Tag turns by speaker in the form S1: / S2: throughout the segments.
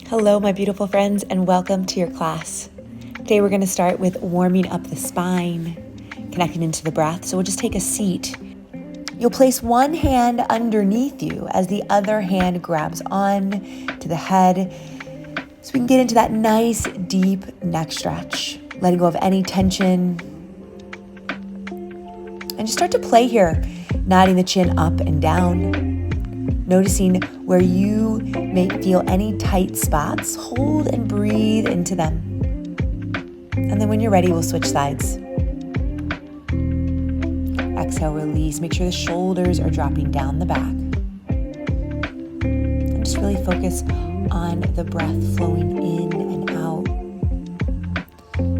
S1: Hello, my beautiful friends, and welcome to your class. Today we're going to start with warming up the spine, connecting into the breath. So we'll just take a seat. You'll place one hand underneath you as the other hand grabs on to the head. So we can get into that nice, deep neck stretch, letting go of any tension. And just start to play here, nodding the chin up and down. Noticing where you may feel any tight spots, hold and breathe into them. And then when you're ready, we'll switch sides. Exhale, release. Make sure the shoulders are dropping down the back. And just really focus on the breath flowing in and out.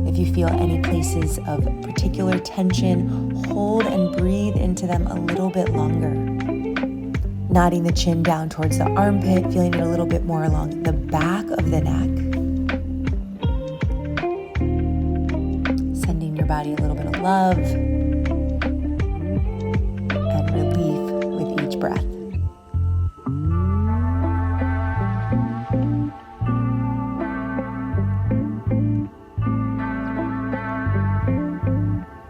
S1: If you feel any places of particular tension, hold and breathe into them a little bit longer. Nodding the chin down towards the armpit, feeling it a little bit more along the back of the neck. Sending your body a little bit of love and relief with each breath.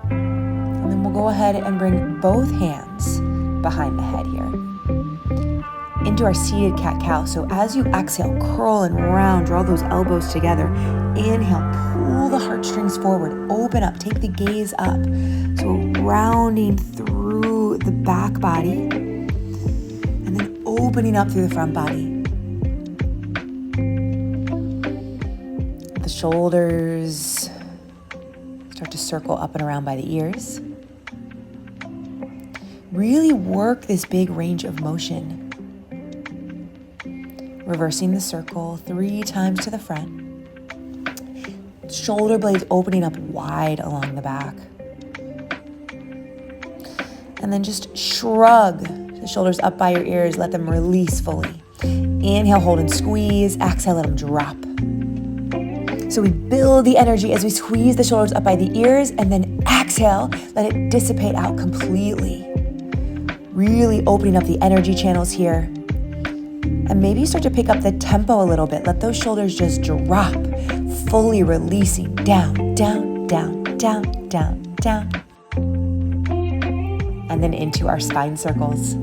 S1: And then we'll go ahead and bring both hands behind the head here into our seated cat-cow. So as you exhale, curl and round, draw those elbows together. Inhale, pull the heartstrings forward, open up, take the gaze up. So rounding through the back body and then opening up through the front body. The shoulders start to circle up and around by the ears. Really work this big range of motion. Reversing the circle 3 times to the front. Shoulder blades opening up wide along the back. And then just shrug the shoulders up by your ears. Let them release fully. Inhale, hold and squeeze. Exhale, let them drop. So we build the energy as we squeeze the shoulders up by the ears, and then exhale, let it dissipate out completely. Really opening up the energy channels here. And maybe you start to pick up the tempo a little bit. Let those shoulders just drop, fully releasing down, down, down, down, down, down. And then into our spine circles.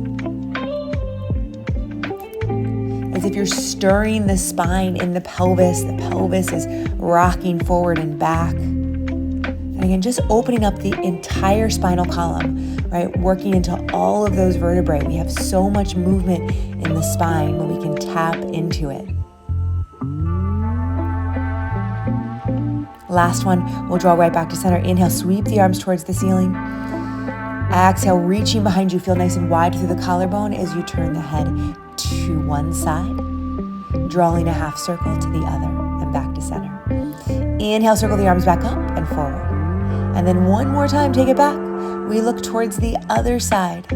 S1: As if you're stirring the spine in the pelvis. The pelvis is rocking forward and back. And again, just opening up the entire spinal column, right? Working into all of those vertebrae. We have so much movement in the spine when we can tap into it. Last one, we'll draw right back to center. Inhale, sweep the arms towards the ceiling. Exhale, reaching behind you. Feel nice and wide through the collarbone as you turn the head to one side, drawing a half circle to the other and back to center. Inhale, circle the arms back up and forward. And then one more time, take it back. We look towards the other side.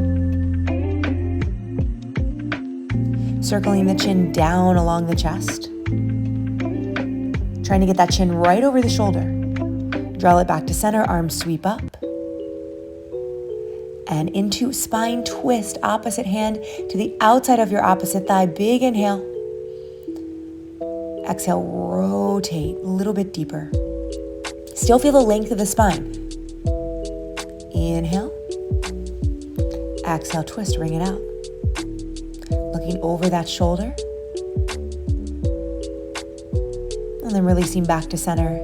S1: Circling the chin down along the chest. Trying to get that chin right over the shoulder. Draw it back to center, arms sweep up. And into spine twist, opposite hand to the outside of your opposite thigh. Big inhale. Exhale, rotate a little bit deeper. Still feel the length of the spine. Inhale. Exhale, twist, bring it out. Looking over that shoulder. And then releasing back to center.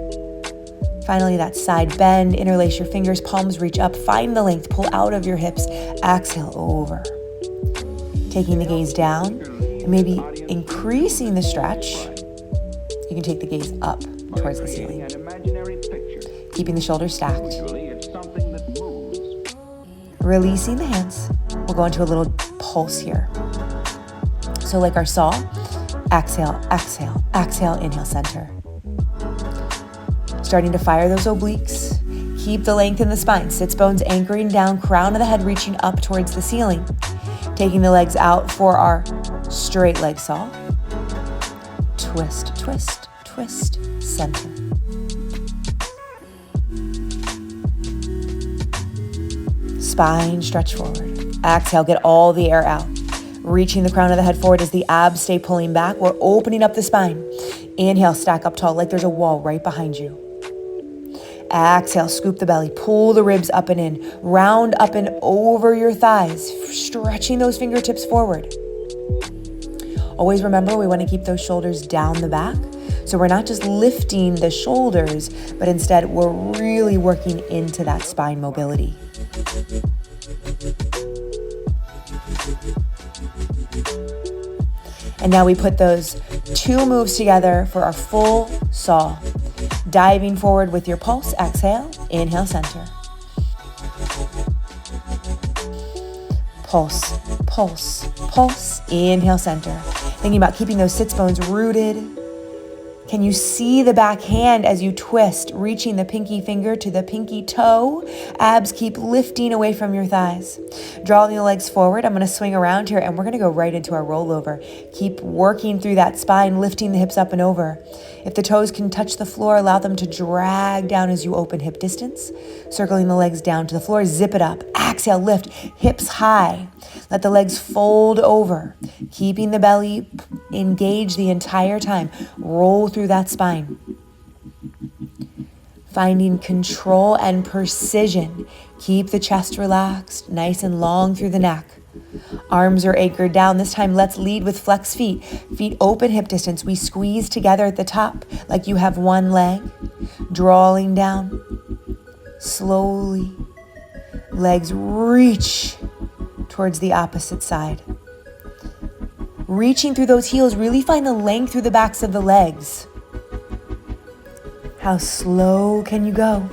S1: Finally, that side bend, interlace your fingers, palms reach up, find the length, pull out of your hips, exhale over. Taking the gaze down and maybe increasing the stretch. You can take the gaze up towards the ceiling. Keeping the shoulders stacked. Releasing the hands. We'll go into a little pulse here. So like our saw, exhale, exhale, exhale, inhale, center. Starting to fire those obliques. Keep the length in the spine. Sits bones anchoring down, crown of the head reaching up towards the ceiling. Taking the legs out for our straight leg saw. Twist, twist, twist, center. Spine stretch forward. Exhale, get all the air out. Reaching the crown of the head forward as the abs stay pulling back. We're opening up the spine. Inhale, stack up tall like there's a wall right behind you. Exhale, scoop the belly, pull the ribs up and in, round up and over your thighs, stretching those fingertips forward. Always remember, we want to keep those shoulders down the back. So we're not just lifting the shoulders, but instead we're really working into that spine mobility. And now we put those two moves together for our full saw. Diving forward with your pulse, exhale, inhale, center. Pulse, pulse, pulse, inhale, center. Thinking about keeping those sits bones rooted. Can you see the back hand as you twist, reaching the pinky finger to the pinky toe? Abs keep lifting away from your thighs. Drawing the legs forward. I'm going to swing around here and we're going to go right into our rollover. Keep working through that spine, lifting the hips up and over. If the toes can touch the floor, allow them to drag down as you open hip distance. Circling the legs down to the floor, zip it up. Exhale, lift, hips high. Let the legs fold over, keeping the belly engaged the entire time. Roll through that spine. Finding control and precision. Keep the chest relaxed, nice and long through the neck. Arms are anchored down. This time, let's lead with flexed feet. Feet open, hip distance. We squeeze together at the top like you have one leg. Drawing down. Slowly. Legs reach towards the opposite side. Reaching through those heels, really find the length through the backs of the legs. How slow can you go?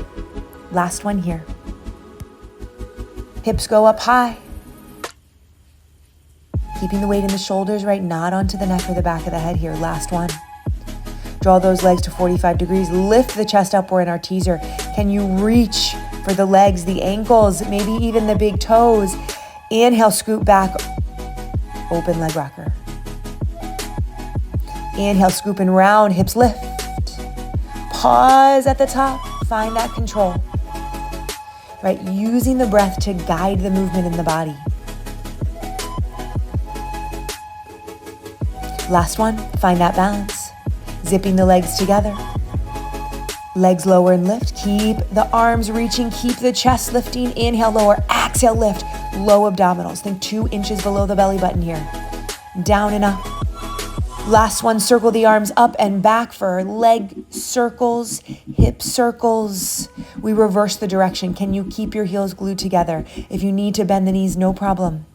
S1: Last one here. Hips go up high. Keeping the weight in the shoulders, right? Not onto the neck or the back of the head here. Last one. Draw those legs to 45 degrees. Lift the chest up. We're in our teaser. Can you reach for the legs, the ankles, maybe even the big toes? Inhale, scoot back. Open leg rocker. Inhale, scoop and round. Hips lift. Pause at the top. Find that control. Right? Using the breath to guide the movement in the body. Last one, find that balance. Zipping the legs together. Legs lower and lift. Keep the arms reaching. Keep the chest lifting. Inhale, lower. Exhale, lift. Low abdominals. Think 2 inches below the belly button here. Down and up. Last one, circle the arms up and back for leg circles, hip circles. We reverse the direction. Can you keep your heels glued together? If you need to bend the knees, no problem.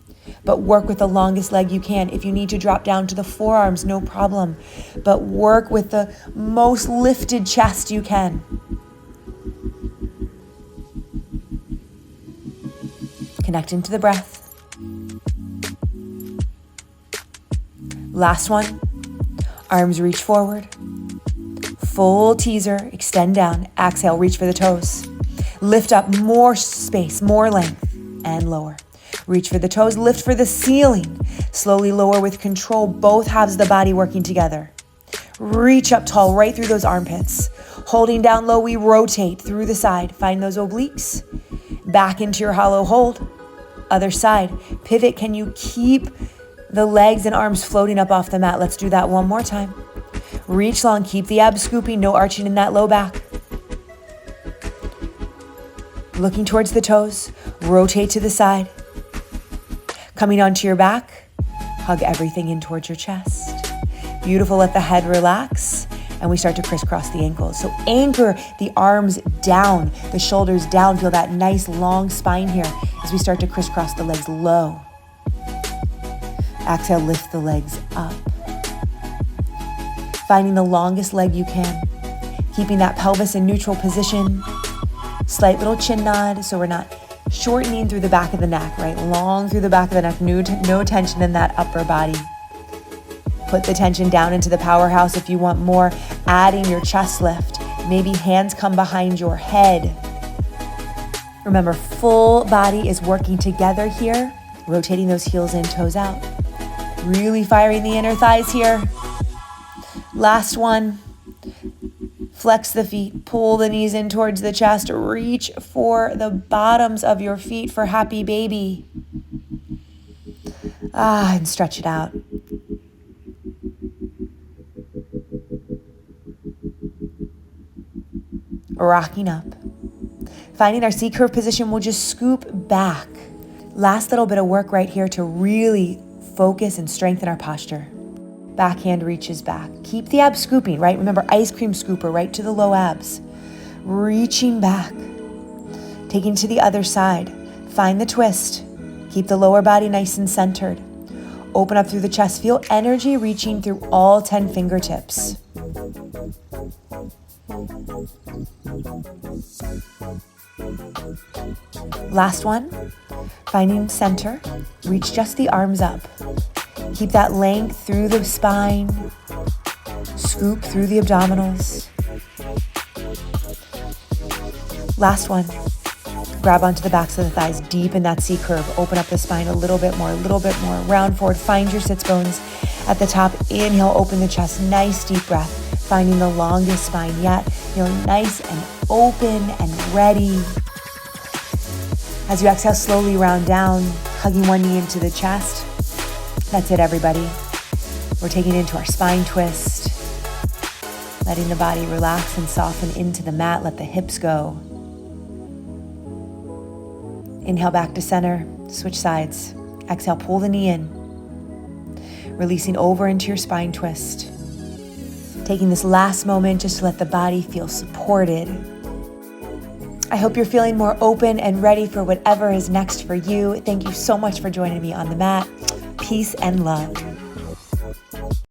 S1: But work with the longest leg you can. If you need to drop down to the forearms, no problem. But work with the most lifted chest you can. Connecting to the breath. Last one. Arms reach forward. Full teaser. Extend down. Exhale, reach for the toes. Lift up, more space, more length, and lower. Reach for the toes, lift for the ceiling. Slowly lower with control, both halves of the body working together. Reach up tall, right through those armpits. Holding down low, we rotate through the side. Find those obliques. Back into your hollow hold. Other side. Pivot, can you keep the legs and arms floating up off the mat? Let's do that one more time. Reach long, keep the abs scooping, no arching in that low back. Looking towards the toes, rotate to the side. Coming onto your back, hug everything in towards your chest. Beautiful, let the head relax, and we start to crisscross the ankles. So anchor the arms down, the shoulders down. Feel that nice long spine here as we start to crisscross the legs low. Exhale, lift the legs up. Finding the longest leg you can. Keeping that pelvis in neutral position. Slight little chin nod so we're not shortening through the back of the neck, right? Long through the back of the neck, no tension in that upper body. Put the tension down into the powerhouse if you want more. Adding your chest lift. Maybe hands come behind your head. Remember, full body is working together here. Rotating those heels in, toes out. Really firing the inner thighs here. Last one. Flex the feet, pull the knees in towards the chest, reach for the bottoms of your feet for happy baby. And stretch it out. Rocking up. Finding our C-curve position, we'll just scoop back. Last little bit of work right here to really focus and strengthen our posture. Backhand reaches back. Keep the abs scooping, right? Remember, ice cream scooper, right to the low abs. Reaching back. Taking to the other side. Find the twist. Keep the lower body nice and centered. Open up through the chest. Feel energy reaching through all 10 fingertips. Last one. Finding center. Reach just the arms up. Keep that length through the spine. Scoop through the abdominals. Last one. Grab onto the backs of the thighs, deepen that C curve. Open up the spine a little bit more. Round forward, find your sits bones at the top. Inhale, open the chest, nice deep breath. Finding the longest spine yet. Nice and open and ready. As you exhale, slowly round down, hugging one knee into the chest. That's it, everybody. We're taking it into our spine twist. Letting the body relax and soften into the mat. Let the hips go. Inhale back to center. Switch sides. Exhale, pull the knee in. Releasing over into your spine twist. Taking this last moment just to let the body feel supported. I hope you're feeling more open and ready for whatever is next for you. Thank you so much for joining me on the mat. Peace and love.